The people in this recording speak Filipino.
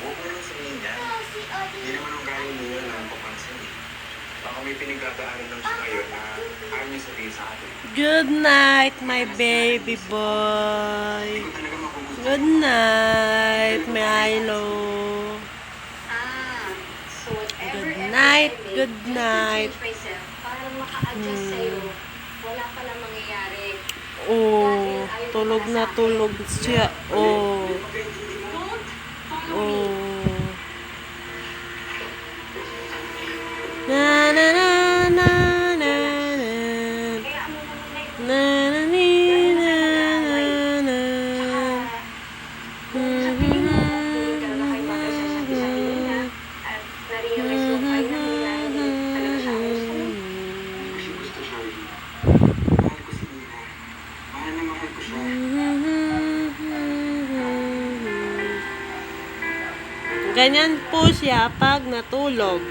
Huwag mo nang sabihin yan. Hindi naman ang galing mo yun ang papansin eh. Baka may pinagdadaanan lang siya ngayon na ayaw niya sabihin sa atin. Good night, my baby boy. Hindi ko talaga magugustuhan. Good night, Milo. So whatever Good effort night, I make, good just to night. change myself, para maka-adjust sa'yo, wala palang mangyayari. Oh, tulog na tulog siya. Oh, Don't follow me. oh. Na na na na na na. Kaya ano naman na ito? Na na ni na na na. Kung sabihin mo, hindi talaga kayo magkasasabi sa kanina, at na-realize mo kayo na hindi talaga siya ang gusto mo. Kasi gusto siya rin. Mahal ko si Nina. Mahal na mahal ko siya. Ganyan po siya pag natulog.